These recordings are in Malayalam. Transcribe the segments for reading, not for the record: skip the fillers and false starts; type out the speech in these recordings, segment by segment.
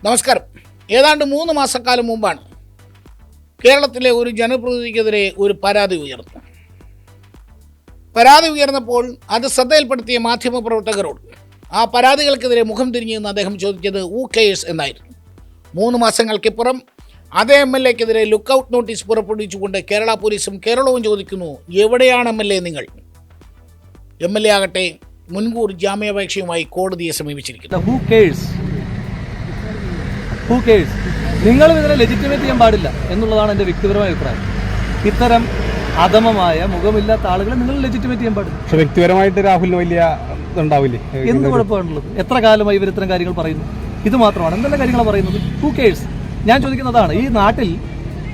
നമസ്കാരം. ഏതാണ്ട് 3 മാസക്കാലം മുമ്പാണ് കേരളത്തിലെ ഒരു ജനപ്രതിനിധിക്കെതിരെ ഒരു പരാതി ഉയർന്നു. പരാതി ഉയർന്നപ്പോൾ അത് ശ്രദ്ധയിൽപ്പെടുത്തിയ മാധ്യമപ്രവർത്തകരോട് ആ പരാതികൾക്കെതിരെ മുഖം തിരിഞ്ഞെന്ന് അദ്ദേഹം ചോദിച്ചത് ഹൂ കെയേഴ്സ് എന്നായിരുന്നു. 3 മാസങ്ങൾക്കിപ്പുറം അതേ MLA ക്കെതിരെ ലുക്കൌട്ട് നോട്ടീസ് പുറപ്പെടുവിച്ചുകൊണ്ട് കേരള പോലീസും കേരളവും ചോദിക്കുന്നു, എവിടെയാണ് MLA നിങ്ങൾ? MLA ആകട്ടെ മുൻകൂർ ജാമ്യാപേക്ഷയുമായി കോടതിയെ സമീപിച്ചിരിക്കുന്നു. നിങ്ങൾ ഇതിനെ ലെജിറ്റിമേറ്റ് ചെയ്യാൻ പാടില്ല എന്നുള്ളതാണ് എൻ്റെ വ്യക്തിപരമായ അഭിപ്രായം. ഇത്തരം അധമമായ മുഖമില്ലാത്ത ആളുകളെ നിങ്ങൾ ലെജിറ്റിമേറ്റ് ചെയ്യാൻ പാടില്ല. പക്ഷെ വ്യക്തിപരമായിട്ട് രാഹുലിന് വലിയ ഇതുണ്ടാവില്ലേ? എന്ത് കുഴപ്പമാണുള്ളത്? എത്ര കാലമായി ഇവർ ഇത്തരം കാര്യങ്ങൾ പറയുന്നു? ഇത് മാത്രമാണ് എന്തെല്ലാം കാര്യങ്ങളാണ് പറയുന്നത്? Who cares? ഞാൻ ചോദിക്കുന്നതാണ്, ഈ നാട്ടിൽ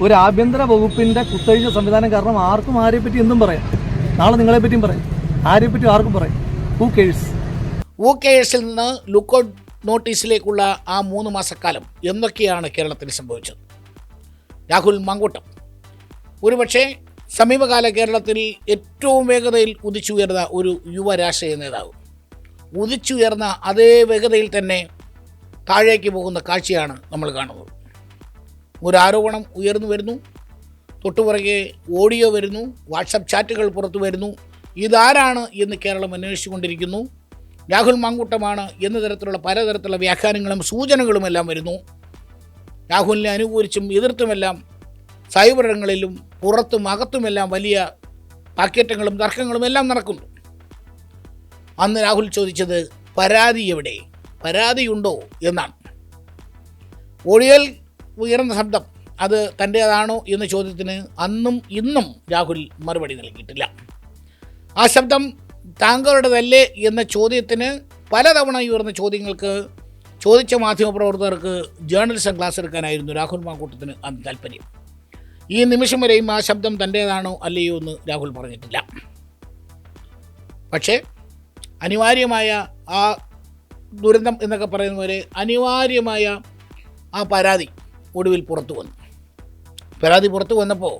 ഒരു ആഭ്യന്തര വകുപ്പിൻ്റെ കുത്തഴിഞ്ഞ സംവിധാനം കാരണം ആർക്കും ആരെപ്പറ്റി എന്തും പറയാം. നാളെ നിങ്ങളെപ്പറ്റിയും പറയും, ആരെപ്പറ്റിയും ആർക്കും പറയും. Who cares? ഹൂ കെയേഴ്സിൽ നിന്ന് ലുക്കൌട്ട് നോട്ടീസിലേക്കുള്ള ആ 3 മാസക്കാലം എന്തൊക്കെയാണ് കേരളത്തിൽ സംഭവിച്ചത്? രാഹുൽ മാങ്കൂട്ടം ഒരുപക്ഷെ സമീപകാല കേരളത്തിൽ ഏറ്റവും വേഗതയിൽ ഉദിച്ചുയർന്ന ഒരു യുവ രാഷ്ട്രീയ നേതാവ്. ഉദിച്ചുയർന്ന അതേ വേഗതയിൽ തന്നെ താഴേക്ക് പോകുന്ന കാഴ്ചയാണ് നമ്മൾ കാണുന്നത്. ഒരു ആരോപണം ഉയർന്നു വരുന്നു, തൊട്ടുപുറകെ ഓഡിയോ വരുന്നു, വാട്സപ്പ് ചാറ്റുകൾ പുറത്തു വരുന്നു. ഇതാരാണ് എന്ന് കേരളം അന്വേഷിച്ചുകൊണ്ടിരിക്കുന്നു. രാഹുൽ മാങ്കൂട്ടമാണ് എന്ന തരത്തിലുള്ള പലതരത്തിലുള്ള വ്യാഖ്യാനങ്ങളും സൂചനകളുമെല്ലാം വരുന്നു. രാഹുലിനെ അനുകൂലിച്ചും എതിർത്തുമെല്ലാം സൈബർ ഇടങ്ങളിലും പുറത്തും അകത്തുമെല്ലാം വലിയ പാക്കേറ്റങ്ങളും തർക്കങ്ങളും എല്ലാം നടക്കുന്നു. അന്ന് രാഹുൽ ചോദിച്ചത് പരാതി എവിടെ, പരാതിയുണ്ടോ എന്നാണ്. ഓഡിയോയിൽ ഉയർന്ന ശബ്ദം അത് തൻ്റേതാണോ എന്ന ചോദ്യത്തിന് അന്നും ഇന്നും രാഹുൽ മറുപടി നൽകിയിട്ടില്ല. ആ ശബ്ദം താങ്കളുടേതല്ലേ എന്ന ചോദ്യത്തിന് പലതവണ ഉയർന്ന ചോദ്യങ്ങൾക്ക് ചോദിച്ച മാധ്യമപ്രവർത്തകർക്ക് ജേർണലിസം ക്ലാസ് എടുക്കാനായിരുന്നു രാഹുൽ മാങ്കൂട്ടത്തിന് അന്ന് താല്പര്യം. ഈ നിമിഷം വരെയും ആ ശബ്ദം തൻ്റേതാണോ അല്ലയോ എന്ന് രാഹുൽ പറഞ്ഞിട്ടില്ല. പക്ഷേ അനിവാര്യമായ ആ ദുരന്തം എന്നൊക്കെ പറയുന്ന പോലെ അനിവാര്യമായ ആ പരാതി ഒടുവിൽ പുറത്തു വന്നു. പരാതി പുറത്തു വന്നപ്പോൾ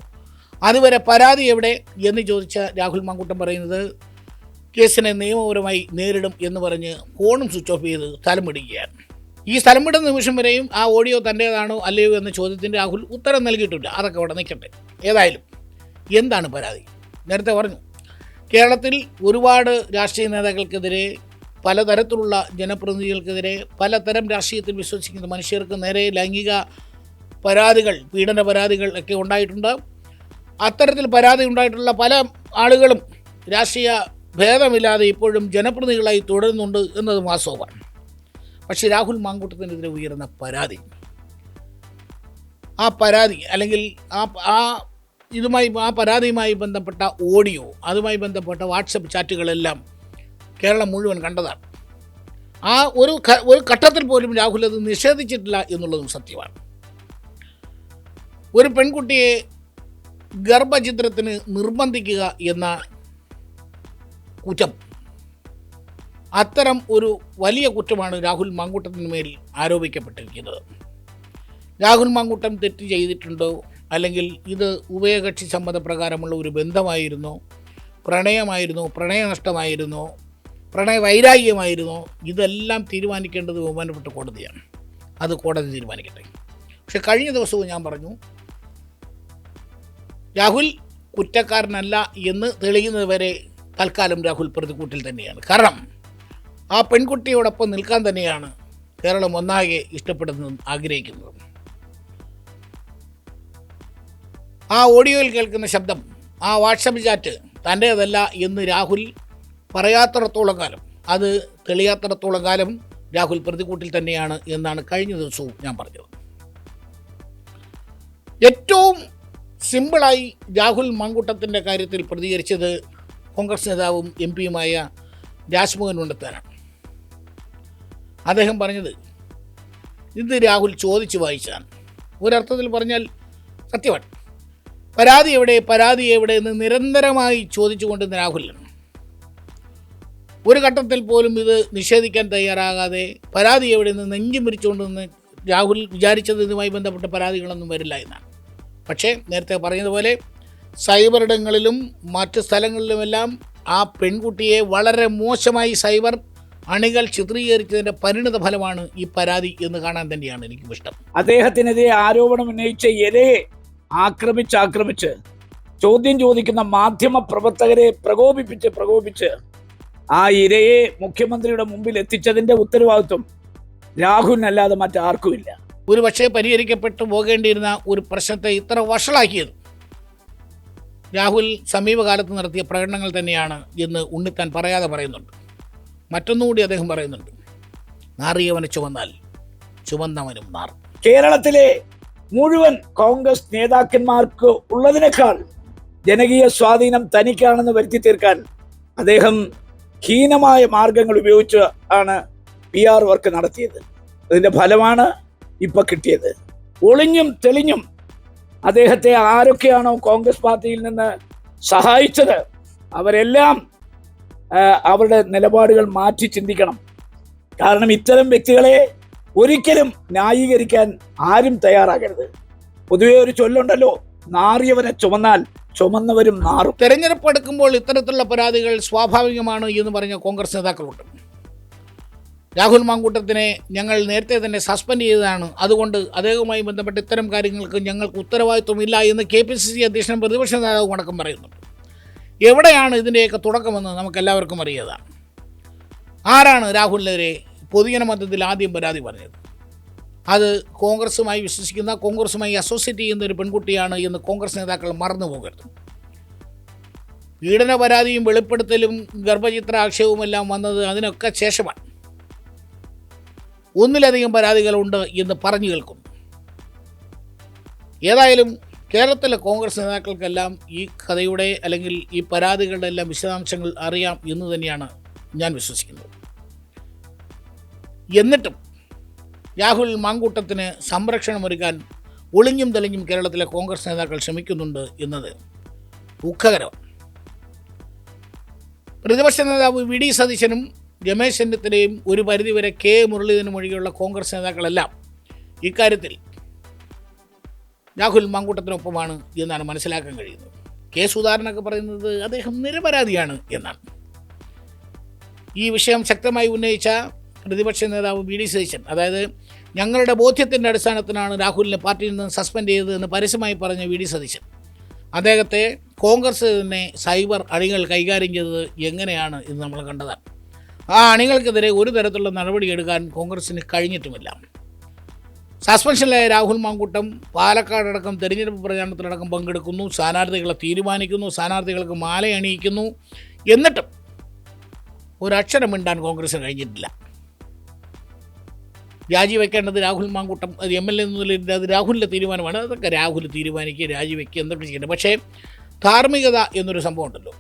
അതുവരെ പരാതി എവിടെ എന്ന് ചോദിച്ച രാഹുൽ മാങ്കൂട്ടം പറയുന്നത് കേസിനെ നിയമപരമായി നേരിടും എന്ന് പറഞ്ഞ് ഫോണും സ്വിച്ച് ഓഫ് ചെയ്ത് സ്ഥലം വിടുകയാണ്. ഈ സ്ഥലം വിടുന്ന നിമിഷം വരെയും ആ ഓഡിയോ തൻ്റേതാണോ അല്ലയോ എന്ന ചോദ്യത്തിന് രാഹുൽ ഉത്തരം നൽകിയിട്ടില്ല. അതൊക്കെ അവിടെ നിൽക്കട്ടെ. ഏതായാലും എന്താണ് പരാതി? നേരത്തെ പറഞ്ഞു, കേരളത്തിൽ ഒരുപാട് രാഷ്ട്രീയ നേതാക്കൾക്കെതിരെ, പലതരത്തിലുള്ള ജനപ്രതിനിധികൾക്കെതിരെ, പലതരം രാഷ്ട്രീയത്തിൽ വിശ്വസിക്കുന്ന മനുഷ്യർക്ക് നേരെ ലൈംഗിക പരാതികൾ, പീഡന പരാതികൾ ഒക്കെ ഉണ്ടായിട്ടുണ്ട്. അത്തരത്തിൽ പരാതി ഉണ്ടായിട്ടുള്ള പല ആളുകളും രാഷ്ട്രീയ ഭേദമില്ലാതെ ഇപ്പോഴും ജനപ്രതിനിധികളായി തുടരുന്നുണ്ട് എന്നത് വാസ്തവമാണ്. പക്ഷേ രാഹുൽ മാങ്കൂട്ടത്തിനെതിരെ ഉയർന്ന പരാതി, ആ പരാതി അല്ലെങ്കിൽ ആ പരാതിയുമായി ബന്ധപ്പെട്ട ഓഡിയോ, അതുമായി ബന്ധപ്പെട്ട വാട്സപ്പ് ചാറ്റുകളെല്ലാം കേരളം മുഴുവൻ കണ്ടതാണ്. ആ ഒരു ഘട്ടത്തിൽ പോലും രാഹുൽ അത് നിഷേധിച്ചിട്ടില്ല എന്നുള്ളതും സത്യമാണ്. ഒരു പെൺകുട്ടിയെ ഗർഭചിത്രത്തിന് നിർബന്ധിക്കുക എന്ന കുറ്റം, അത്തരം ഒരു വലിയ കുറ്റമാണ് രാഹുൽ മാങ്കൂട്ടത്തിന് മേൽ ആരോപിക്കപ്പെട്ടിരിക്കുന്നത്. രാഹുൽ മാങ്കൂട്ടം തെറ്റ് ചെയ്തിട്ടുണ്ടോ, അല്ലെങ്കിൽ ഇത് ഉഭയകക്ഷി സമ്മതപ്രകാരമുള്ള ഒരു ബന്ധമായിരുന്നോ, പ്രണയമായിരുന്നോ, പ്രണയനഷ്ടമായിരുന്നോ, പ്രണയവൈരാഗ്യമായിരുന്നോ, ഇതെല്ലാം തീരുമാനിക്കേണ്ടത് ബഹുമാനപ്പെട്ട കോടതിയാണ്. അത് കോടതി തീരുമാനിക്കട്ടെ. പക്ഷെ കഴിഞ്ഞ ദിവസവും ഞാൻ പറഞ്ഞു, രാഹുൽ കുറ്റക്കാരനല്ല എന്ന് തെളിയുന്നതുവരെ തൽക്കാലം രാഹുൽ പ്രതിക്കൂട്ടിൽ തന്നെയാണ്. കാരണം ആ പെൺകുട്ടിയോടൊപ്പം നിൽക്കാൻ തന്നെയാണ് കേരളം ഒന്നാകെ ഇഷ്ടപ്പെടുന്നതും ആഗ്രഹിക്കുന്നതും. ആ ഓഡിയോയിൽ കേൾക്കുന്ന ശബ്ദം, ആ വാട്സപ്പ് ചാറ്റ് തൻ്റേതല്ല എന്ന് രാഹുൽ പറയാത്തിടത്തോളം കാലം, അത് തെളിയാത്തിടത്തോളം കാലം രാഹുൽ പ്രതിക്കൂട്ടിൽ തന്നെയാണ് എന്നാണ് കഴിഞ്ഞ ദിവസവും ഞാൻ പറഞ്ഞത്. ഏറ്റവും സിമ്പിളായി രാഹുൽ മാങ്കൂട്ടത്തിൻ്റെ കാര്യത്തിൽ പ്രതികരിച്ചത് കോൺഗ്രസ് നേതാവും MP-യുമായ രാജ്മോഹൻ ഉണ്ണിത്താനാണ്. അദ്ദേഹം പറഞ്ഞത് ഇത് രാഹുൽ ചോദിച്ചു വായിച്ചതാണ്. ഒരർത്ഥത്തിൽ പറഞ്ഞാൽ സത്യമാണ്. പരാതി എവിടെ, പരാതി എവിടെ എന്ന് നിരന്തരമായി ചോദിച്ചുകൊണ്ടിരുന്ന രാഹുലാണ്. ഒരു ഘട്ടത്തിൽ പോലും ഇത് നിഷേധിക്കാൻ തയ്യാറാകാതെ പരാതി എവിടെ നിന്ന് നെഞ്ചും വിരിച്ചുകൊണ്ടിരുന്ന് രാഹുൽ വിചാരിച്ചത് ഇതുമായി ബന്ധപ്പെട്ട പരാതികളൊന്നും വരില്ല എന്നാണ്. പക്ഷേ നേരത്തെ പറഞ്ഞതുപോലെ സൈബർ ഇടങ്ങളിലും മറ്റ് സ്ഥലങ്ങളിലുമെല്ലാം ആ പെൺകുട്ടിയെ വളരെ മോശമായി സൈബർ അണികൾ ചിത്രീകരിച്ചതിൻ്റെ പരിണിത ഫലമാണ് ഈ പരാതി എന്ന് കാണാൻ തന്നെയാണ് എനിക്കും ഇഷ്ടം. അദ്ദേഹത്തിനെതിരെ ആരോപണം ഉന്നയിച്ച ഇരയെ ആക്രമിച്ച് ചോദ്യം ചോദിക്കുന്ന മാധ്യമ പ്രവർത്തകരെ പ്രകോപിപ്പിച്ച് ആ ഇരയെ മുഖ്യമന്ത്രിയുടെ മുമ്പിൽ എത്തിച്ചതിൻ്റെ ഉത്തരവാദിത്വം രാഹുലിനല്ലാതെ മറ്റാർക്കുമില്ല. ഒരുപക്ഷെ പരിഹരിക്കപ്പെട്ടു പോകേണ്ടിയിരുന്ന ഒരു പ്രശ്നത്തെ ഇത്ര വഷളാക്കിയത് രാഹുൽ സമീപകാലത്ത് നടത്തിയ പ്രകടനങ്ങൾ തന്നെയാണ് എന്ന് ഉണ്ണിത്താൻ പറയാതെ പറയുന്നുണ്ട്. മറ്റൊന്നുകൂടി അദ്ദേഹം പറയുന്നുണ്ട്, നാറിയവനെ ചുമന്നാൽ ചുമന്നവനും നാറും. കേരളത്തിലെ മുഴുവൻ കോൺഗ്രസ് നേതാക്കന്മാർക്ക് ഉള്ളതിനേക്കാൾ ജനകീയ സ്വാധീനം തനിക്കാണെന്ന് വരുത്തി തീർക്കാൻ അദ്ദേഹം ഹീനമായ മാർഗങ്ങൾ ഉപയോഗിച്ച് ആണ് PR വർക്ക് നടത്തിയത്. അതിൻ്റെ ഫലമാണ് ഇപ്പൊ കിട്ടിയത്. ഒളിഞ്ഞും തെളിഞ്ഞും അദ്ദേഹത്തെ ആരൊക്കെയാണോ കോൺഗ്രസ് പാർട്ടിയിൽ നിന്ന് സഹായിച്ചത് അവരെല്ലാം അവരുടെ നിലപാടുകൾ മാറ്റി ചിന്തിക്കണം. കാരണം ഇത്തരം വ്യക്തികളെ ഒരിക്കലും ന്യായീകരിക്കാൻ ആരും തയ്യാറാകരുത്. പൊതുവെ ഒരു ചൊല്ലുണ്ടല്ലോ, നാറിയവനെ ചുമന്നാൽ ചുമന്നവരും നാറും. തെരഞ്ഞെടുപ്പ് എടുക്കുമ്പോൾ ഇത്തരത്തിലുള്ള പരാതികൾ സ്വാഭാവികമാണ് എന്ന് പറഞ്ഞ കോൺഗ്രസ് നേതാക്കളുണ്ട്. രാഹുൽ മാങ്കൂട്ടത്തിനെ ഞങ്ങൾ നേരത്തെ തന്നെ സസ്പെൻഡ് ചെയ്തതാണ്, അതുകൊണ്ട് അദ്ദേഹവുമായി ബന്ധപ്പെട്ട് ഇത്തരം കാര്യങ്ങൾക്ക് ഞങ്ങൾക്ക് ഉത്തരവാദിത്വമില്ല എന്ന് KPCC അധ്യക്ഷനും പ്രതിപക്ഷ നേതാവും അടക്കം പറയുന്നുണ്ട്. എവിടെയാണ് ഇതിൻ്റെയൊക്കെ തുടക്കമെന്ന് നമുക്കെല്ലാവർക്കും അറിയാതാണ്. ആരാണ് രാഹുലിനെതിരെ പൊതുജന മധ്യത്തിൽ ആദ്യം പരാതി പറഞ്ഞത്? അത് കോൺഗ്രസുമായി വിശ്വസിക്കുന്ന, കോൺഗ്രസുമായി അസോസിയേറ്റ് ചെയ്യുന്ന ഒരു പെൺകുട്ടിയാണ് എന്ന് കോൺഗ്രസ് നേതാക്കൾ മറന്നു പോകരുത്. പീഡന പരാതിയും വെളിപ്പെടുത്തലും ഗർഭചിത്ര ആക്ഷേപവുമെല്ലാം വന്നത് അതിനൊക്കെ ശേഷമാണ്. ഒന്നിലധികം പരാതികളുണ്ട് എന്ന് പറഞ്ഞു കേൾക്കുന്നു. ഏതായാലും കേരളത്തിലെ കോൺഗ്രസ് നേതാക്കൾക്കെല്ലാം ഈ കഥയുടെ അല്ലെങ്കിൽ ഈ പരാതികളുടെ എല്ലാം വിശദാംശങ്ങൾ അറിയാം എന്ന് തന്നെയാണ് ഞാൻ വിശ്വസിക്കുന്നത്. എന്നിട്ടും രാഹുൽ മാങ്കൂട്ടത്തിന് സംരക്ഷണമൊരുക്കാൻ ഒളിഞ്ഞും തെളിഞ്ഞും കേരളത്തിലെ കോൺഗ്രസ് നേതാക്കൾ ശ്രമിക്കുന്നുണ്ട് എന്നത് ദുഃഖകരമാണ്. പ്രതിപക്ഷ നേതാവ് VD സതീശനും രമേശ് ചെന്നിത്തലയും ഒരു പരിധിവരെ K മുരളീധരനും ഒഴികെയുള്ള കോൺഗ്രസ് നേതാക്കളെല്ലാം ഇക്കാര്യത്തിൽ രാഹുൽ മാങ്കൂട്ടത്തിനൊപ്പമാണ് എന്നാണ് മനസ്സിലാക്കാൻ കഴിയുന്നത്. K സുധാകരനൊക്കെ പറയുന്നത് അദ്ദേഹം നിരപരാധിയാണ് എന്നാണ്. ഈ വിഷയം ശക്തമായി ഉന്നയിച്ച പ്രതിപക്ഷ നേതാവ് VD സതീശൻ, അതായത് ഞങ്ങളുടെ ബോധ്യത്തിൻ്റെ അടിസ്ഥാനത്തിലാണ് രാഹുലിനെ പാർട്ടിയിൽ നിന്ന് സസ്പെൻഡ് ചെയ്തതെന്ന് പരസ്യമായി പറഞ്ഞ VD സതീശൻ അദ്ദേഹത്തെ കോൺഗ്രസ് തന്നെ സൈബർ അണികൾ കൈകാര്യം ചെയ്തത് എങ്ങനെയാണ് എന്ന് നമ്മൾ കണ്ടതാണ്. ആ അണികൾക്കെതിരെ ഒരു തരത്തിലുള്ള നടപടിയെടുക്കാൻ കോൺഗ്രസിന് കഴിഞ്ഞിട്ടുമില്ല. സസ്പെൻഷനിലായ രാഹുൽ മാങ്കൂട്ടം പാലക്കാടടക്കം തെരഞ്ഞെടുപ്പ് പ്രചാരണത്തിലടക്കം പങ്കെടുക്കുന്നു, സ്ഥാനാർത്ഥികളെ തീരുമാനിക്കുന്നു, സ്ഥാനാർത്ഥികൾക്ക് മാല അണിയിക്കുന്നു. എന്നിട്ടും ഒരക്ഷരം മിണ്ടാൻ കോൺഗ്രസിന് കഴിഞ്ഞിട്ടില്ല. രാജിവെക്കേണ്ടത് രാഹുൽ മാങ്കൂട്ടം, അത് MLA എന്നതിൽ അത് രാഹുലിൻ്റെ തീരുമാനമാണ്. അതൊക്കെ രാഹുൽ തീരുമാനിക്കുക, രാജിവെക്കുക, എന്തൊക്കെ ചെയ്യേണ്ടത്. പക്ഷേ ധാർമ്മികത എന്നൊരു സംഭവം ഉണ്ടല്ലോ.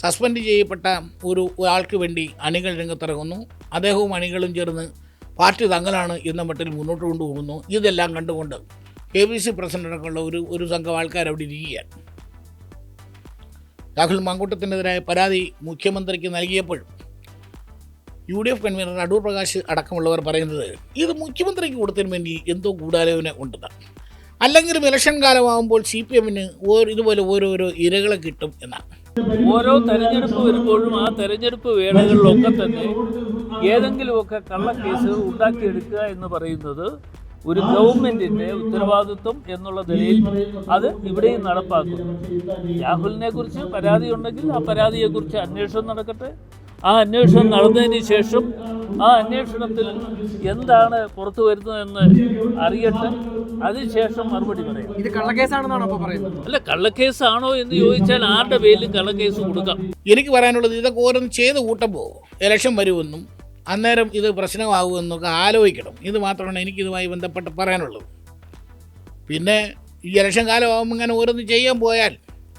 സസ്പെൻഡ് ചെയ്യപ്പെട്ട ഒരാൾക്ക് വേണ്ടി അണികൾ രംഗത്തിറങ്ങുന്നു, അദ്ദേഹവും അണികളും ചേർന്ന് പാർട്ടി തങ്ങളാണ് എന്ന മട്ടിൽ മുന്നോട്ട് കൊണ്ടുപോകുന്നു. ഇതെല്ലാം കണ്ടുകൊണ്ട് KPCC പ്രസിഡന്റ് അടക്കമുള്ള ഒരു സംഘം ആൾക്കാർ അവിടെ ഇരിക്കുകയാണ്. രാഹുൽ മാങ്കൂട്ടത്തിനെതിരായ പരാതി മുഖ്യമന്ത്രിക്ക് നൽകിയപ്പോഴും UDF കൺവീനർ അടൂർ പ്രകാശ് അടക്കമുള്ളവർ പറയുന്നത് ഇത് മുഖ്യമന്ത്രിക്ക് കൊടുത്തതിന് വേണ്ടി എന്തോ ഗൂഢാലോചന ഉണ്ടെന്നാണ്. അല്ലെങ്കിലും ഇലക്ഷൻ കാലമാകുമ്പോൾ CPM-ന് ഇതുപോലെ ഓരോരോ ഇരകളെ കിട്ടും എന്നാണ്. ഓരോ തെരഞ്ഞെടുപ്പ് വരുമ്പോഴും ആ തെരഞ്ഞെടുപ്പ് വേളകളിലൊക്കെ തന്നെ ഏതെങ്കിലുമൊക്കെ കള്ളക്കേസ് ഉണ്ടാക്കിയെടുക്കുക എന്ന് പറയുന്നത് ഒരു ഗവൺമെൻറ്റിൻ്റെ ഉത്തരവാദിത്വം എന്നുള്ള നിലയിൽ അത് ഇവിടെയും നടപ്പാക്കുന്നു. രാഹുലിനെ കുറിച്ച് പരാതി ഉണ്ടെങ്കിൽ ആ പരാതിയെക്കുറിച്ച് അന്വേഷണം നടക്കട്ടെ. ആ അന്വേഷണം നടന്നതിന് ശേഷം ആ അന്വേഷണത്തിൽ എന്താണ് പുറത്തു വരുന്നതെന്ന് അറിയട്ടെ. അതിനുശേഷം മറുപടി പറയാം. ഇത് കള്ളക്കേസാണെന്നാണോ അപ്പോൾ പറയുന്നത്? അല്ല, കള്ളക്കേസാണോ എന്ന് ചോദിച്ചാൽ ആരുടെ പേരിലും കള്ളക്കേസ് കൊടുക്കാം. എനിക്ക് പറയാനുള്ളത് ഇതൊക്കെ ഓരോന്ന് ചെയ്ത് കൂട്ടുമ്പോൾ ഇലക്ഷൻ വരുമെന്നും അന്നേരം ഇത് പ്രശ്നമാകുമെന്നൊക്കെ ആലോചിക്കണം. ഇത് മാത്രമാണ് എനിക്കിതുമായി ബന്ധപ്പെട്ട് പറയാനുള്ളത്. പിന്നെ ഈ ഇലക്ഷൻ കാലമാകുമ്പോൾ ഇങ്ങനെ ഓരോന്ന് ചെയ്യാൻ പോയാൽ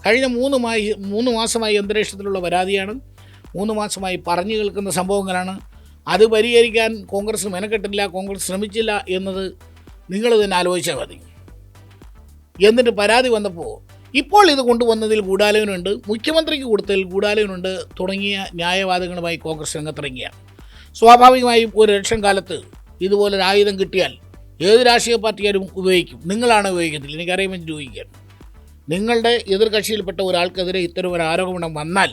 കഴിഞ്ഞ 3 മാസമായി അന്തരീക്ഷത്തിലുള്ള പരാതിയാണ്, 3 മാസമായി പറഞ്ഞു കേൾക്കുന്ന സംഭവങ്ങളാണ്. അത് പരിഹരിക്കാൻ കോൺഗ്രസ് മെനക്കെട്ടില്ല, കോൺഗ്രസ് ശ്രമിച്ചില്ല എന്നത് നിങ്ങൾ തന്നെ ആലോചിച്ചാൽ മതി. എന്നിട്ട് പരാതി വന്നപ്പോൾ ഇപ്പോൾ ഇത് കൊണ്ടുവന്നതിൽ ഗൂഢാലോചനയുണ്ട്, മുഖ്യമന്ത്രിക്ക് കൊടുത്തതിൽ ഗൂഢാലോചനയുണ്ട് തുടങ്ങിയ ന്യായവാദങ്ങളുമായി കോൺഗ്രസ് രംഗത്തിറങ്ങിയാണ്. സ്വാഭാവികമായും ഒരു ഇലക്ഷൻ കാലത്ത് ഇതുപോലൊരു ആയുധം കിട്ടിയാൽ ഏത് രാഷ്ട്രീയ പാർട്ടിക്കാരും ഉപയോഗിക്കും. നിങ്ങളാണ് ഉപയോഗിക്കത്തില്ല, എനിക്കറിയുമെന്ന് ചോദിക്കുകയാണ്. നിങ്ങളുടെ എതിർ കക്ഷിയിൽപ്പെട്ട ഒരാൾക്കെതിരെ ഇത്തരം ഒരു ആരോപണം വന്നാൽ,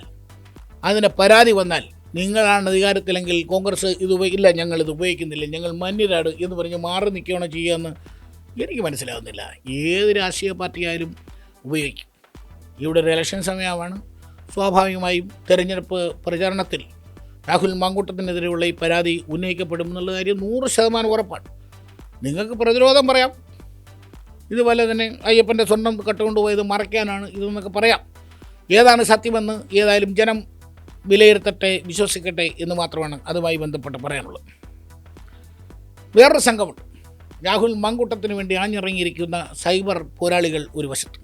അതിൻ്റെ പരാതി വന്നാൽ നിങ്ങളാണ് അധികാരത്തിലെങ്കിൽ കോൺഗ്രസ് ഇല്ല ഞങ്ങളിത് ഉപയോഗിക്കുന്നില്ല, ഞങ്ങൾ മന്യരാണ് എന്ന് പറഞ്ഞ് മാറി നിൽക്കുകയാണോ ചെയ്യുകയെന്ന് എനിക്ക് മനസ്സിലാകുന്നില്ല. ഏത് രാഷ്ട്രീയ പാർട്ടിയായാലും ഉപയോഗിക്കും. ഇവിടെ ഒരു ഇലക്ഷൻ സമയമാണ്. സ്വാഭാവികമായും തെരഞ്ഞെടുപ്പ് പ്രചാരണത്തിൽ രാഹുൽ മാങ്കൂട്ടത്തിനെതിരെയുള്ള ഈ പരാതി ഉന്നയിക്കപ്പെടും എന്നുള്ള കാര്യം 100% ഉറപ്പാണ്. നിങ്ങൾക്ക് പ്രതിരോധം പറയാം, ഇതുപോലെ തന്നെ അയ്യപ്പൻ്റെ സ്വർണം കട്ടുകൊണ്ടുപോയത് മറയ്ക്കാനാണ് ഇതെന്നൊക്കെ പറയാം. ഏതാണ് സത്യമെന്ന് ഏതായാലും ജനം വിലയിരുത്തട്ടെ, വിശ്വസിക്കട്ടെ എന്ന് മാത്രമാണ് അതുമായി ബന്ധപ്പെട്ട് പറയാനുള്ളത്. വേറൊരു സംഘമുണ്ട്. രാഹുൽ മാങ്കൂട്ടത്തിന് വേണ്ടി ആഞ്ഞിറങ്ങിയിരിക്കുന്ന സൈബർ പോരാളികൾ ഒരു വശത്ത്.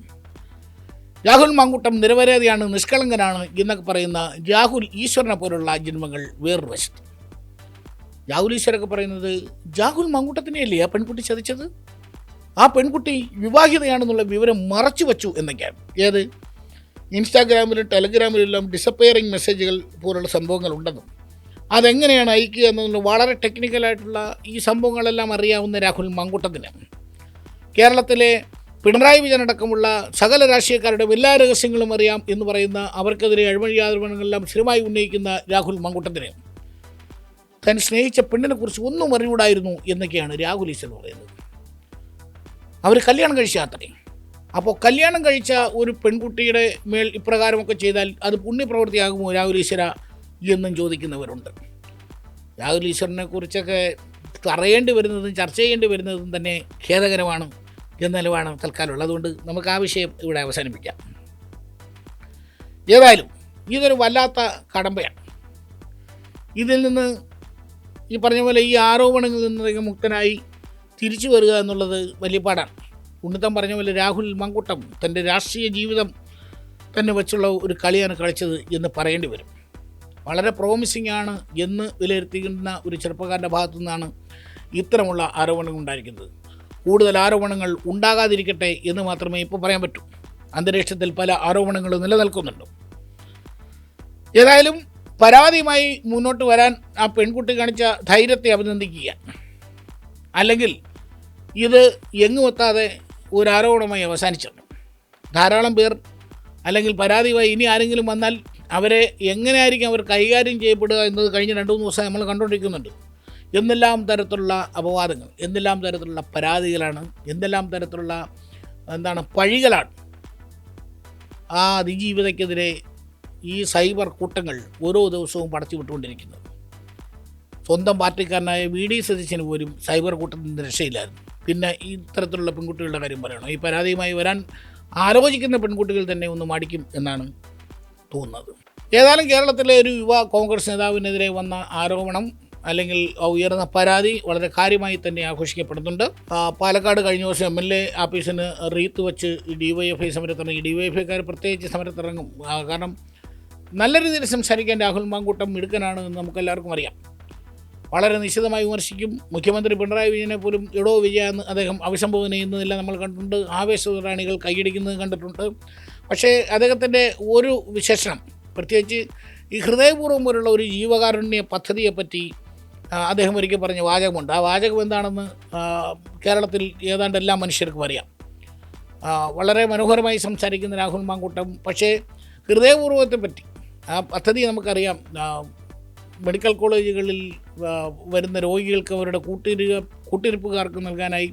രാഹുൽ മാങ്കൂട്ടം നിരപരാധിയാണ്, നിഷ്കളങ്കനാണ് എന്നൊക്കെ പറയുന്ന രാഹുൽ ഈശ്വരനെ പോലുള്ള ജന്മങ്ങൾ വേറൊരു വശത്ത്. രാഹുൽ ഈശ്വരൊക്കെ പറയുന്നത് രാഹുൽ മാങ്കൂട്ടത്തിനെയല്ലേ ആ പെൺകുട്ടി ചതിച്ചത്, ആ പെൺകുട്ടി വിവാഹിതയാണെന്നുള്ള വിവരം മറച്ചു വച്ചു എന്നൊക്കെയാണ്. ഏത് ഇൻസ്റ്റാഗ്രാമിലും ടെലഗ്രാമിലെല്ലാം ഡിസപ്പയറിങ് മെസ്സേജുകൾ പോലുള്ള സംഭവങ്ങൾ ഉണ്ടെന്നും അതെങ്ങനെയാണ് അയക്കുക എന്നതിൽ വളരെ ടെക്നിക്കലായിട്ടുള്ള ഈ സംഭവങ്ങളെല്ലാം അറിയാവുന്ന രാഹുൽ മാങ്കൂട്ടത്തിന് കേരളത്തിലെ പിണറായി വിജയൻ അടക്കമുള്ള സകല രാഷ്ട്രീയക്കാരുടെ എല്ലാ രഹസ്യങ്ങളും അറിയാം എന്ന് പറയുന്ന അവർക്കെതിരെ അഴിമതി ആരോപണങ്ങളെല്ലാം സ്ഥിരമായി ഉന്നയിക്കുന്ന രാഹുൽ മാങ്കൂട്ടത്തിന് താൻ സ്നേഹിച്ച പെണ്ണിനെക്കുറിച്ച് ഒന്നും അറിയൂടായിരുന്നു എന്നൊക്കെയാണ് രാഹുൽ ഈശ്വർ പറയുന്നത്. അവർ കല്യാണം കഴിച്ചാത്രേ. അപ്പോൾ കല്യാണം കഴിച്ച ഒരു പെൺകുട്ടിയുടെ മേൽ ഇപ്രകാരമൊക്കെ ചെയ്താൽ അത് പുണ്യപ്രവൃത്തിയാകുമോ രാഹുൽ ഈശ്വര എന്നും ചോദിക്കുന്നവരുണ്ട്. രാഹുൽ ഈശ്വരനെ കുറിച്ചൊക്കെ പറയേണ്ടി വരുന്നതും ചർച്ച ചെയ്യേണ്ടി വരുന്നതും തന്നെ ഖേദകരമാണ് എന്ന നിലവാണ് തൽക്കാലമുള്ളത്. അതുകൊണ്ട് നമുക്ക് ആ വിഷയം ഇവിടെ അവസാനിപ്പിക്കാം. ഏതായാലും ഇതൊരു വല്ലാത്ത കടമ്പയാണ്. ഇതിൽ നിന്ന് ഈ പറഞ്ഞ പോലെ ഈ ആരോപണങ്ങളിൽ നിന്നൊക്കെ മുക്തനായി തിരിച്ചു വരിക എന്നുള്ളത് വലിയ പാടാണ്. ഉണ്ണിത്തം പറഞ്ഞ പോലെ രാഹുൽ മാങ്കൂട്ടം തൻ്റെ രാഷ്ട്രീയ ജീവിതം തന്നെ വെച്ചുള്ള ഒരു കളിയാണ് കളിച്ചത് എന്ന് പറയേണ്ടി വരും. വളരെ പ്രോമിസിംഗ് ആണ് എന്ന് വിലയിരുത്തിക്കുന്ന ഒരു ചെറുപ്പക്കാരൻ്റെ ഭാഗത്തു നിന്നാണ് ഇത്തരമുള്ള ആരോപണങ്ങൾ ഉണ്ടായിരിക്കുന്നത്. കൂടുതൽ ആരോപണങ്ങൾ ഉണ്ടാകാതിരിക്കട്ടെ എന്ന് മാത്രമേ ഇപ്പോൾ പറയാൻ പറ്റൂ. അന്തരീക്ഷത്തിൽ പല ആരോപണങ്ങളും നിലനിൽക്കുന്നുണ്ട്. ഏതായാലും പരാതിയുമായി മുന്നോട്ട് വരാൻ ആ പെൺകുട്ടി കാണിച്ച ധൈര്യത്തെ അഭിനന്ദിക്കുക. അല്ലെങ്കിൽ ഇത് എങ്ങുമെത്താതെ ഒരു ആരോപണമായി അവസാനിച്ചത്. ധാരാളം പേർ അല്ലെങ്കിൽ പരാതിയുമായി ഇനി ആരെങ്കിലും വന്നാൽ അവരെ എങ്ങനെയായിരിക്കും അവർ കൈകാര്യം ചെയ്യപ്പെടുക എന്നത് കഴിഞ്ഞ 2-3 ദിവസം നമ്മൾ കണ്ടുകൊണ്ടിരിക്കുന്നുണ്ട്. എന്തെല്ലാം തരത്തിലുള്ള അപവാദങ്ങൾ, എന്തെല്ലാം തരത്തിലുള്ള പരാതികളാണ്, എന്തെല്ലാം തരത്തിലുള്ള പഴികളാണ് ആ അതിജീവിതയ്ക്കെതിരെ ഈ സൈബർ കൂട്ടങ്ങൾ ഓരോ ദിവസവും പടച്ചു വിട്ടുകൊണ്ടിരിക്കുന്നത്. സ്വന്തം പാർട്ടിക്കാരനായ VD സതീശന് പോലും സൈബർ കൂട്ടത്തിൻ്റെ രക്ഷയില്ലായിരുന്നു. പിന്നെ ഇത്തരത്തിലുള്ള പെൺകുട്ടികളുടെ കാര്യം പറയണം. ഈ പരാതിയുമായി വരാൻ ആലോചിക്കുന്ന പെൺകുട്ടികൾ തന്നെ ഒന്ന് മടിക്കും എന്നാണ് തോന്നുന്നത്. ഏതായാലും കേരളത്തിലെ ഒരു യുവ കോൺഗ്രസ് നേതാവിനെതിരെ വന്ന ആരോപണം അല്ലെങ്കിൽ ഉയർന്ന പരാതി വളരെ കാര്യമായി തന്നെ ആഘോഷിക്കപ്പെടുന്നുണ്ട്. പാലക്കാട് കഴിഞ്ഞ ദിവസം MLA ആഫീസിന് റീത്ത് വെച്ച് DYFI സമരത്തിറങ്ങി. DYFIക്കാർ പ്രത്യേകിച്ച് സമരത്തിറങ്ങും. കാരണം നല്ല രീതിയിൽ സംസാരിക്കാൻ രാഹുൽ മാങ്കൂട്ടം മിടുക്കനാണ് എന്ന് നമുക്കെല്ലാവർക്കും അറിയാം. വളരെ നിശ്ചിതമായി വിമർശിക്കും. മുഖ്യമന്ത്രി പിണറായി വിജയനെ പോലും എടോ വിജയ എന്ന് അദ്ദേഹം അഭിസംബോധന ചെയ്യുന്നതെല്ലാം നമ്മൾ കണ്ടിട്ടുണ്ട്. ആവേശറാണികൾ കൈയടിക്കുന്നത് കണ്ടിട്ടുണ്ട്. പക്ഷേ അദ്ദേഹത്തിൻ്റെ ഒരു വിശേഷണം, പ്രത്യേകിച്ച് ഈ ഹൃദയപൂർവ്വം പോലുള്ള ഒരു ജീവകാരുണ്യ പദ്ധതിയെപ്പറ്റി അദ്ദേഹം ഒരിക്കൽ പറഞ്ഞ വാചകമുണ്ട്. ആ വാചകം എന്താണെന്ന് കേരളത്തിൽ ഏതാണ്ട് എല്ലാ മനുഷ്യർക്കും അറിയാം. വളരെ മനോഹരമായി സംസാരിക്കുന്ന രാഹുൽ മാങ്കൂട്ടം പക്ഷേ ഹൃദയപൂർവ്വത്തെപ്പറ്റി ആ പദ്ധതി നമുക്കറിയാം. മെഡിക്കൽ കോളേജുകളിൽ വരുന്ന രോഗികൾക്ക് അവരുടെ കൂട്ടിരിപ്പുകാർക്ക് നൽകാനായി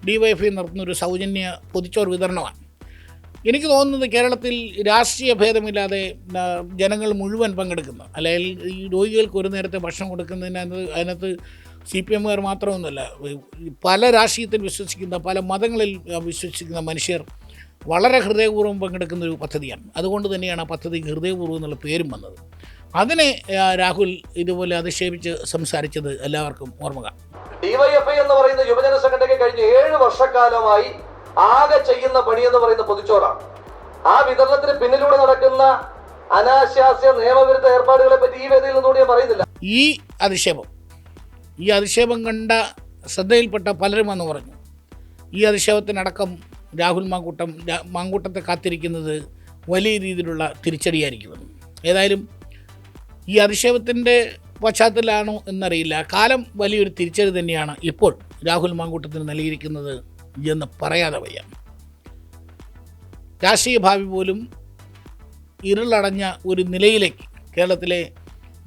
DYFI നടത്തുന്നൊരു സൗജന്യ പൊതിച്ചോറ് വിതരണമാണ്. എനിക്ക് തോന്നുന്നത് കേരളത്തിൽ രാഷ്ട്രീയ ഭേദമില്ലാതെ ജനങ്ങൾ മുഴുവൻ പങ്കെടുക്കുന്നു. അല്ലെങ്കിൽ ഈ രോഗികൾക്ക് ഒരു നേരത്തെ ഭക്ഷണം അതിനകത്ത് CPMകാർ മാത്രമൊന്നുമല്ല, പല രാഷ്ട്രീയത്തിൽ വിശ്വസിക്കുന്ന, പല മതങ്ങളിൽ വിശ്വസിക്കുന്ന മനുഷ്യർ വളരെ ഹൃദയപൂർവ്വം പങ്കെടുക്കുന്ന ഒരു പദ്ധതിയാണ്. അതുകൊണ്ട് തന്നെയാണ് ആ പദ്ധതിക്ക് ഹൃദയപൂർവ്വം എന്നുള്ള പേരും വന്നത്. അതിനെ രാഹുൽ ഇതുപോലെ അധിക്ഷേപിച്ച് സംസാരിച്ചത് എല്ലാവർക്കും ഓർമ്മ കാണും. DYFI എന്ന് പറയുന്ന യുവജന സംഘടനയ്ക്ക് കഴിഞ്ഞ 7 വർഷക്കാലമായി ആകെ ചെയ്യുന്ന പണി എന്ന് പറയുന്ന പൊതിച്ചോറാണ്. ആ വിതരണത്തിന് പിന്നിലൂടെ നടക്കുന്ന അനാശാസ്യ നിയമവിരുദ്ധ ഏർപ്പാടുകളെ പറ്റി ഈ വേദിയിൽ നിന്നുകൂടി പറയുന്നില്ല. ഈ അധിക്ഷേപം കണ്ട ശ്രദ്ധയിൽപ്പെട്ട പലരും എന്ന് പറഞ്ഞു ഈ അധിക്ഷേപത്തിനടക്കം രാഹുൽ മാങ്കൂട്ടത്തെ കാത്തിരിക്കുന്നത് വലിയ രീതിയിലുള്ള തിരിച്ചടിയായിരിക്കുമെന്ന്. ഏതായാലും ഈ അധിക്ഷേപത്തിൻ്റെ പശ്ചാത്തലമാണോ എന്നറിയില്ല. കാലം വലിയൊരു തിരിച്ചടി തന്നെയാണ് ഇപ്പോൾ രാഹുൽ മാങ്കൂട്ടത്തിന് നൽകിയിരിക്കുന്നത് എന്ന് പറയാതെ വയ്യ. രാഷ്ട്രീയ ഭാവി പോലും ഇരുളടഞ്ഞ ഒരു നിലയിലേക്ക് കേരളത്തിലെ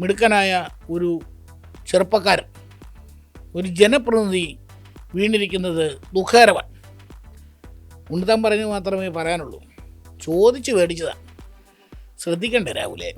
മിടുക്കനായ ഒരു ചെറുപ്പക്കാരൻ, ഒരു ജനപ്രതിനിധി വീണിരിക്കുന്നത് ദുഃഖകരമാണ്. ഉണ്ണിത്താൻ പറഞ്ഞു മാത്രമേ പറയാനുള്ളൂ. ചോദിച്ച് മേടിച്ചതാണ്. ശ്രദ്ധിക്കണ്ടേ രാഹുലേ?